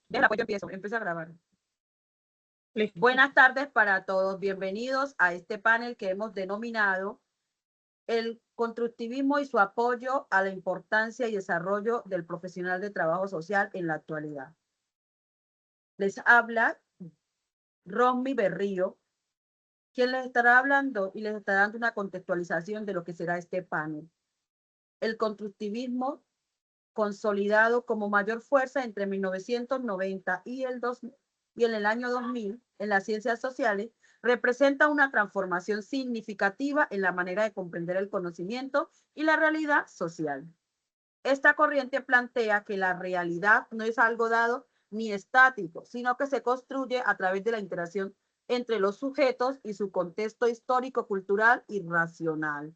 Déjala, pues yo empiezo a grabar. Listo. Buenas tardes para todos. Bienvenidos a este panel que hemos denominado el constructivismo y su apoyo a la importancia y desarrollo del profesional de trabajo social en la actualidad. Les habla Romy Berrío, quien les estará hablando y les estará dando una contextualización de lo que será este panel. El constructivismo consolidado como mayor fuerza entre 1990 y en el año 2000 en las ciencias sociales, representa una transformación significativa en la manera de comprender el conocimiento y la realidad social. Esta corriente plantea que la realidad no es algo dado ni estático, sino que se construye a través de la interacción entre los sujetos y su contexto histórico, cultural y racional.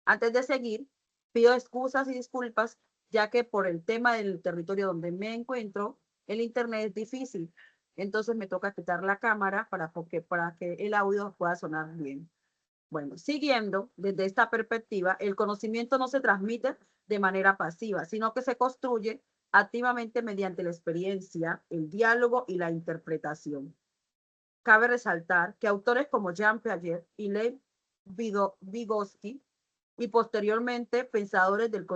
Antes de seguir, pido excusas y disculpas, ya que por el tema del territorio donde me encuentro, el internet es difícil. Entonces me toca quitar la cámara para que el audio pueda sonar bien. Bueno, siguiendo desde esta perspectiva, el conocimiento no se transmite de manera pasiva, sino que se construye activamente mediante la experiencia, el diálogo y la interpretación. Cabe resaltar que autores como Jean Piaget y Lev Vygotsky y posteriormente pensadores del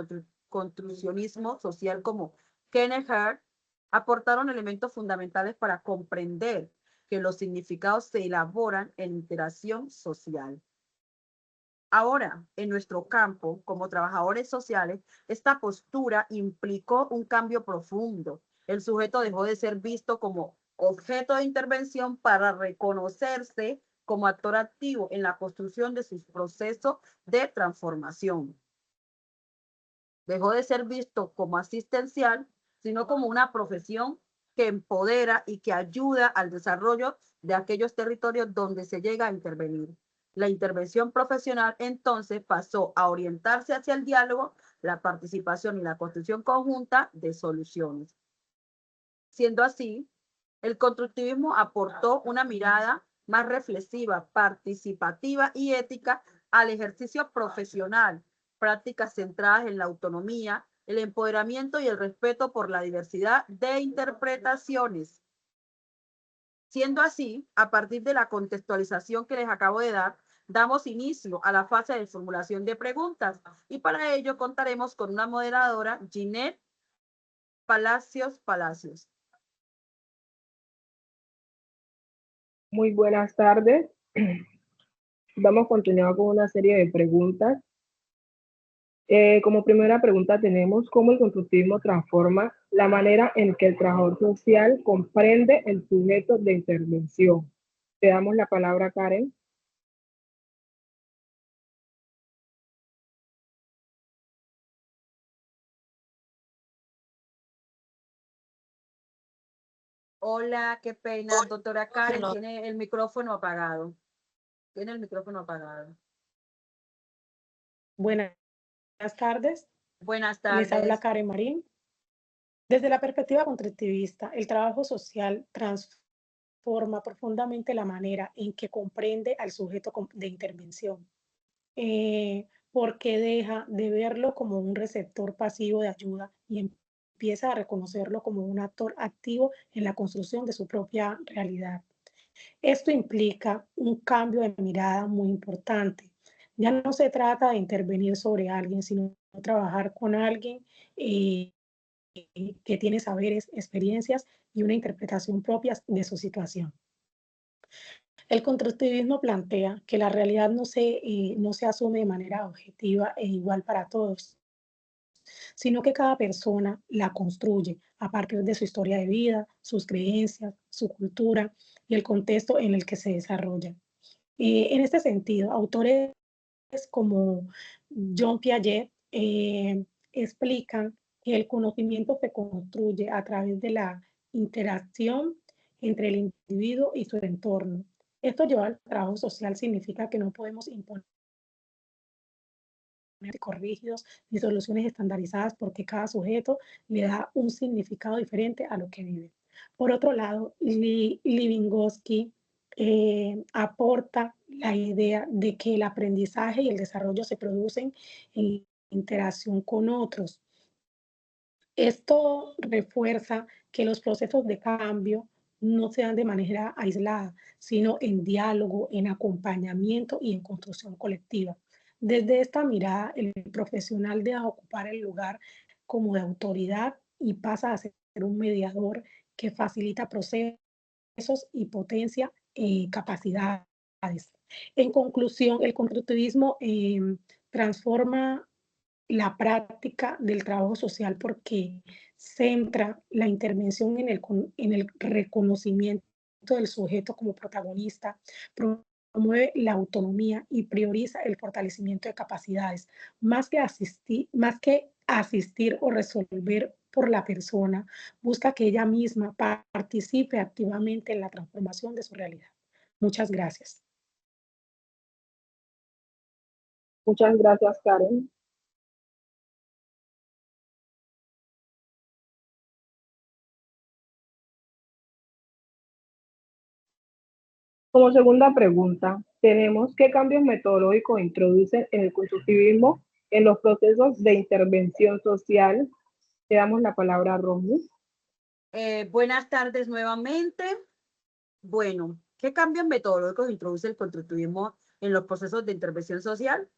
construccionismo social como Kenneth Hart aportaron elementos fundamentales para comprender que los significados se elaboran en interacción social. Ahora, en nuestro campo, como trabajadores sociales, esta postura implicó un cambio profundo. El sujeto dejó de ser visto como objeto de intervención para reconocerse como actor activo en la construcción de sus procesos de transformación. Dejó de ser visto como asistencial, sino como una profesión que empodera y que ayuda al desarrollo de aquellos territorios donde se llega a intervenir. La intervención profesional entonces pasó a orientarse hacia el diálogo, la participación y la construcción conjunta de soluciones. Siendo así, el constructivismo aportó una mirada más reflexiva, participativa y ética al ejercicio profesional, prácticas centradas en la autonomía, el empoderamiento y el respeto por la diversidad de interpretaciones. Siendo así, a partir de la contextualización que les acabo de dar, damos inicio a la fase de formulación de preguntas y para ello contaremos con una moderadora, Ginette Palacios. Muy buenas tardes. Vamos a continuar con una serie de preguntas. Como primera pregunta tenemos cómo el constructivismo transforma la manera en que el trabajador social comprende el sujeto de intervención. Te damos la palabra, Karen. Hola, qué pena, doctora Karen, tiene el micrófono apagado. Tiene el micrófono apagado. Buenas tardes, Buenas les habla tardes. Karen Marín. Desde la perspectiva constructivista, el trabajo social transforma profundamente la manera en que comprende al sujeto de intervención, porque deja de verlo como un receptor pasivo de ayuda y empieza a reconocerlo como un actor activo en la construcción de su propia realidad. Esto implica un cambio de mirada muy importante. Ya no se trata de intervenir sobre alguien, sino trabajar con alguien eh, que tiene saberes, experiencias y una interpretación propia de su situación. El constructivismo plantea que la realidad no se asume de manera objetiva e igual para todos, sino que cada persona la construye a partir de su historia de vida, sus creencias, su cultura y el contexto en el que se desarrolla. En este sentido, autores como John Piaget explican que el conocimiento se construye a través de la interacción entre el individuo y su entorno. Esto lleva al trabajo social significa que no podemos imponer rígidos ni soluciones estandarizadas porque cada sujeto le da un significado diferente a lo que vive. Por otro lado, Vygotsky aporta la idea de que el aprendizaje y el desarrollo se producen en interacción con otros. Esto refuerza que los procesos de cambio no se dan de manera aislada, sino en diálogo, en acompañamiento y en construcción colectiva. Desde esta mirada, el profesional deja ocupar el lugar como de autoridad y pasa a ser un mediador que facilita procesos y potencia capacidades. En conclusión, el constructivismo transforma la práctica del trabajo social porque centra la intervención en el reconocimiento del sujeto como protagonista, promueve la autonomía y prioriza el fortalecimiento de capacidades, más que asistir o resolver por la persona, busca que ella misma participe activamente en la transformación de su realidad. Muchas gracias. Muchas gracias, Karen. Como segunda pregunta, tenemos ¿qué cambios metodológicos introducen en el constructivismo en los procesos de intervención social? Le damos la palabra a Romy. Buenas tardes nuevamente. Bueno, ¿qué cambios metodológicos introduce el constructivismo en los procesos de intervención social?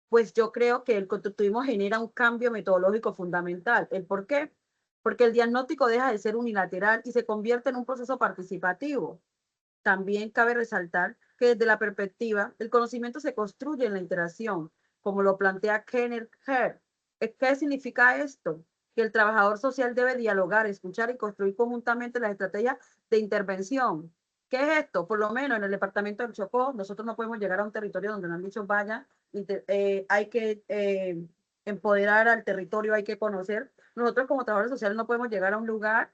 Pues yo creo que el constructivismo genera un cambio metodológico fundamental. ¿El por qué? Porque el diagnóstico deja de ser unilateral y se convierte en un proceso participativo. También cabe resaltar que desde la perspectiva, el conocimiento se construye en la interacción, como lo plantea Kenneth Herr. ¿Qué significa esto? Que el trabajador social debe dialogar, escuchar y construir conjuntamente las estrategias de intervención. ¿Qué es esto? Por lo menos en el departamento del Chocó, nosotros no podemos llegar a un territorio donde nos han dicho vaya, hay que empoderar al territorio, hay que conocer. Nosotros como trabajadores sociales no podemos llegar a un lugar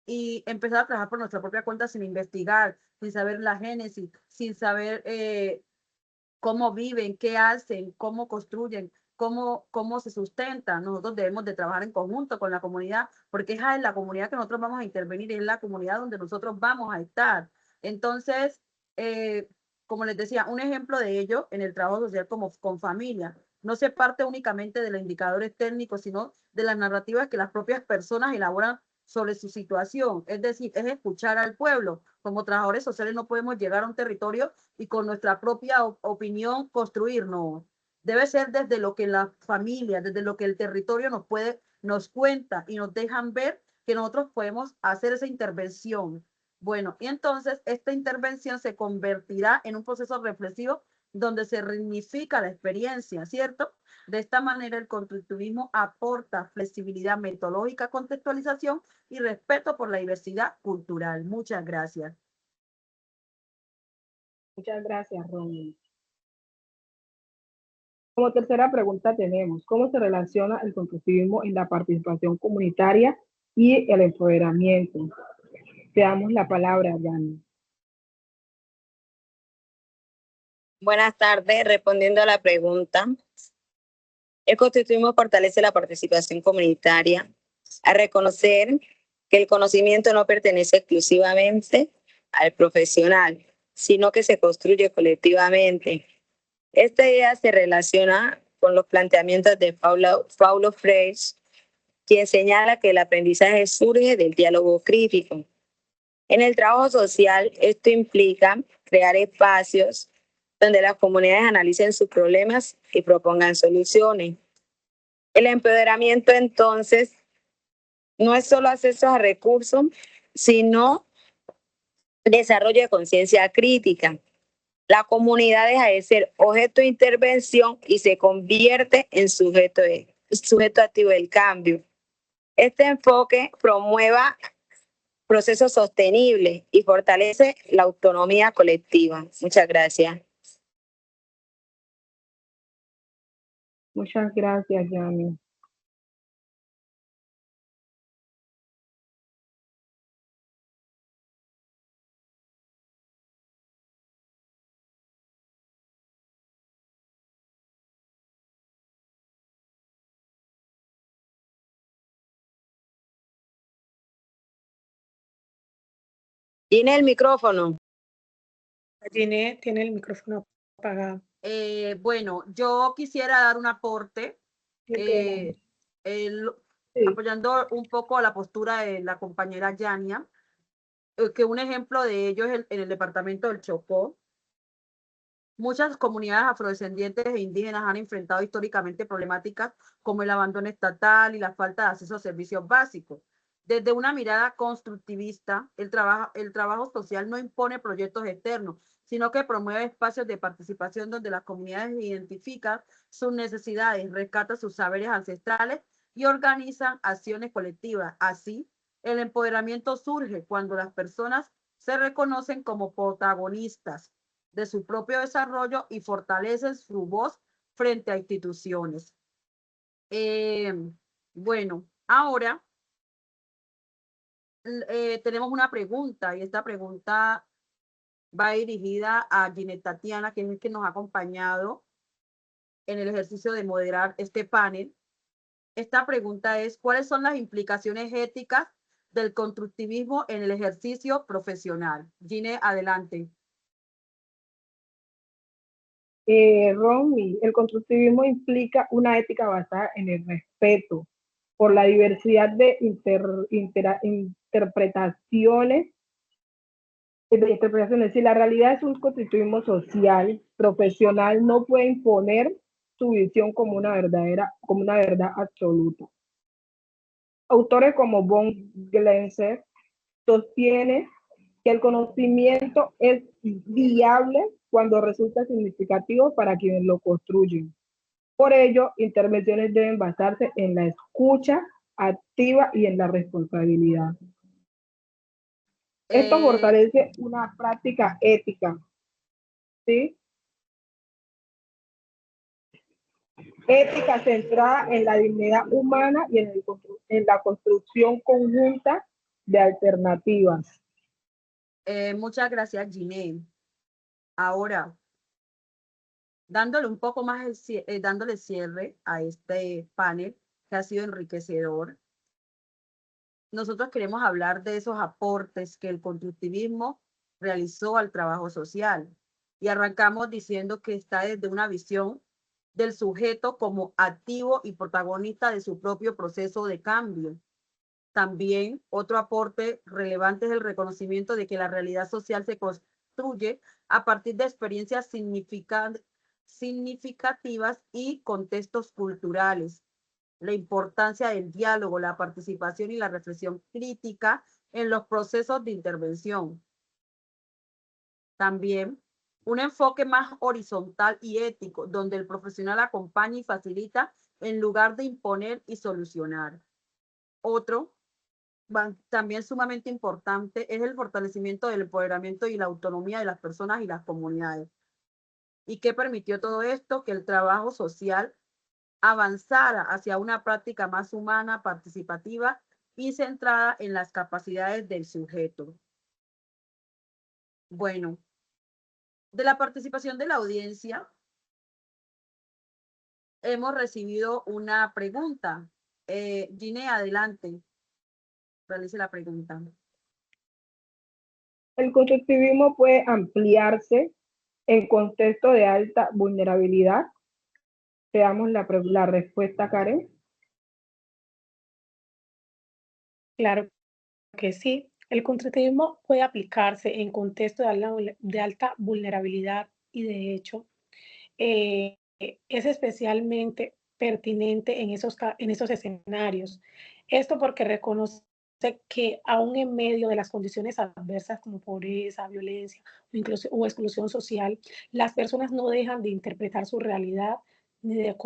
y empezar a trabajar por nuestra propia cuenta sin investigar, sin saber la génesis, sin saber cómo viven, qué hacen, cómo construyen, cómo se sustentan. Nosotros debemos de trabajar en conjunto con la comunidad, porque es en la comunidad que nosotros vamos a intervenir, es la comunidad donde nosotros vamos a estar. Entonces, como les decía, un ejemplo de ello en el trabajo social como con familia. No se parte únicamente de los indicadores técnicos, sino de las narrativas que las propias personas elaboran sobre su situación. Es decir, es escuchar al pueblo. Como trabajadores sociales no podemos llegar a un territorio y con nuestra propia opinión construirnos. Debe ser desde lo que la familia, desde lo que el territorio nos cuenta y nos dejan ver que nosotros podemos hacer esa intervención. Bueno, y entonces esta intervención se convertirá en un proceso reflexivo donde se dignifica la experiencia, ¿cierto? De esta manera el constructivismo aporta flexibilidad metodológica, contextualización y respeto por la diversidad cultural. Muchas gracias. Muchas gracias, Romy. Como tercera pregunta tenemos, ¿cómo se relaciona el constructivismo en la participación comunitaria y el empoderamiento? Te damos la palabra, Yani. Buenas tardes, respondiendo a la pregunta. El constructivismo fortalece la participación comunitaria a reconocer que el conocimiento no pertenece exclusivamente al profesional, sino que se construye colectivamente. Esta idea se relaciona con los planteamientos de Paulo Freire, quien señala que el aprendizaje surge del diálogo crítico. En el trabajo social, esto implica crear espacios donde las comunidades analicen sus problemas y propongan soluciones. El empoderamiento, entonces, no es solo acceso a recursos, sino desarrollo de conciencia crítica. La comunidad deja de ser objeto de intervención y se convierte en sujeto activo del cambio. Este enfoque promueva procesos sostenibles y fortalece la autonomía colectiva. Muchas gracias. Muchas gracias, Yani. Tiene el micrófono. Tiene el micrófono apagado. Bueno, yo quisiera dar un aporte. Sí, El, Sí. apoyando un poco a la postura de la compañera Yania, que un ejemplo de ello es en el departamento del Chocó. Muchas comunidades afrodescendientes e indígenas han enfrentado históricamente problemáticas como el abandono estatal y la falta de acceso a servicios básicos. Desde una mirada constructivista, el trabajo social no impone proyectos externos, sino que promueve espacios de participación donde las comunidades identifican sus necesidades, rescatan sus saberes ancestrales y organizan acciones colectivas. Así, el empoderamiento surge cuando las personas se reconocen como protagonistas de su propio desarrollo y fortalecen su voz frente a instituciones. Bueno, ahora tenemos una pregunta y esta pregunta va dirigida a Ginette Tatiana, que es el que nos ha acompañado en el ejercicio de moderar este panel. Esta pregunta es, ¿cuáles son las implicaciones éticas del constructivismo en el ejercicio profesional? Ginette, adelante. Romy, el constructivismo implica una ética basada en el respeto por la diversidad de interpretaciones. Si la realidad es un constructivismo social, profesional, no puede imponer su visión como una verdad absoluta. Autores como von Glenser sostienen que el conocimiento es viable cuando resulta significativo para quienes lo construyen. Por ello, intervenciones deben basarse en la escucha activa y en la responsabilidad. Esto fortalece una práctica ética, ¿sí? Ética centrada en la dignidad humana y en la construcción conjunta de alternativas. Muchas gracias, Ginette. Ahora, dándole un poco más, dándole cierre a este panel que ha sido enriquecedor, nosotros queremos hablar de esos aportes que el constructivismo realizó al trabajo social. Y arrancamos diciendo que está desde una visión del sujeto como activo y protagonista de su propio proceso de cambio. También otro aporte relevante es el reconocimiento de que la realidad social se construye a partir de experiencias significativas y contextos culturales. La importancia del diálogo, la participación y la reflexión crítica en los procesos de intervención. También un enfoque más horizontal y ético, donde el profesional acompaña y facilita en lugar de imponer y solucionar. Otro, también sumamente importante, es el fortalecimiento del empoderamiento y la autonomía de las personas y las comunidades. ¿Y qué permitió todo esto? Que el trabajo social avanzara hacia una práctica más humana, participativa y centrada en las capacidades del sujeto. Bueno, de la participación de la audiencia, hemos recibido una pregunta. Gine, adelante. Realice la pregunta. El constructivismo puede ampliarse en contexto de alta vulnerabilidad. Veamos la respuesta, Karen. Claro que sí. El constructivismo puede aplicarse en contexto de alta vulnerabilidad y, de hecho, es especialmente pertinente en esos escenarios. Esto porque reconoce que aún en medio de las condiciones adversas como pobreza, violencia o exclusión social, las personas no dejan de interpretar su realidad ni de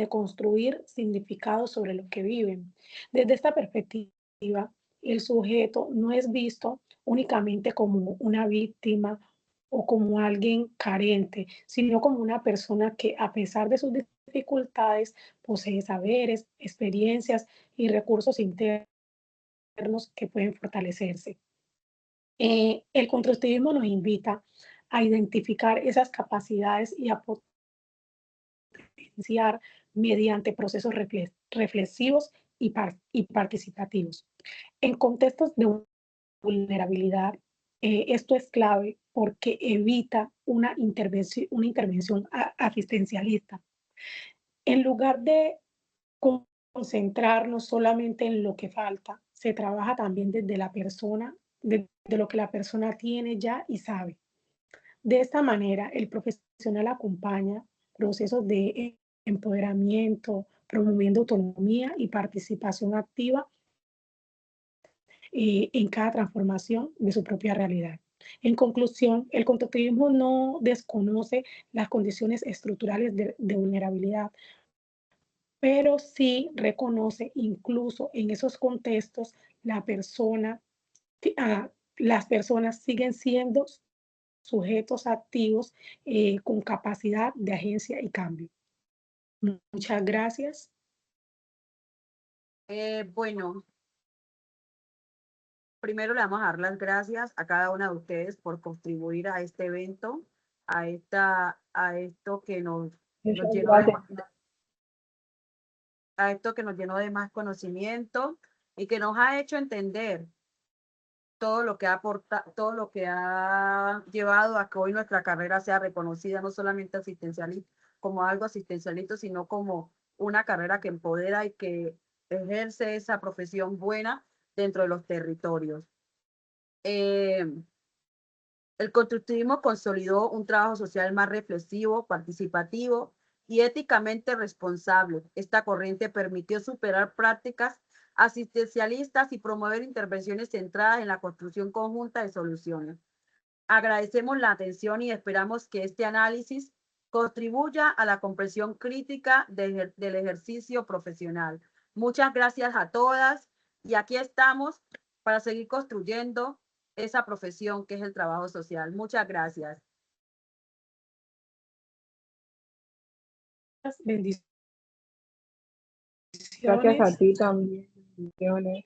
construir significados sobre lo que viven. Desde esta perspectiva, el sujeto no es visto únicamente como una víctima o como alguien carente, sino como una persona que, a pesar de sus dificultades, posee saberes, experiencias y recursos internos que pueden fortalecerse. El constructivismo nos invita a identificar esas capacidades y a potenciar mediante procesos reflexivos y participativos. En contextos de vulnerabilidad, esto es clave porque evita una intervención asistencialista. En lugar de concentrarnos solamente en lo que falta, se trabaja también desde la persona, desde lo que la persona tiene ya y sabe. De esta manera, el profesional acompaña procesos de empoderamiento, promoviendo autonomía y participación activa en cada transformación de su propia realidad. En conclusión, el constructivismo no desconoce las condiciones estructurales de vulnerabilidad, pero sí reconoce incluso en esos contextos la persona, las personas siguen siendo sujetos activos con capacidad de agencia y cambio. Muchas gracias. Bueno, primero le vamos a dar las gracias a cada una de ustedes por contribuir a este evento, a esto que nos Muchas llenó gracias. a esto que nos llenó de más conocimiento y que nos ha hecho entender todo lo que ha todo lo que ha llevado a que hoy nuestra carrera sea reconocida no solamente asistencialista, como algo asistencialista, sino como una carrera que empodera y que ejerce esa profesión buena dentro de los territorios. El constructivismo consolidó un trabajo social más reflexivo, participativo y éticamente responsable. Esta corriente permitió superar prácticas asistencialistas y promover intervenciones centradas en la construcción conjunta de soluciones. Agradecemos la atención y esperamos que este análisis contribuya a la comprensión crítica del ejercicio profesional. Muchas gracias a todas y aquí estamos para seguir construyendo esa profesión que es el trabajo social. Muchas gracias. Bendiciones. Gracias a ti también. Bendiciones.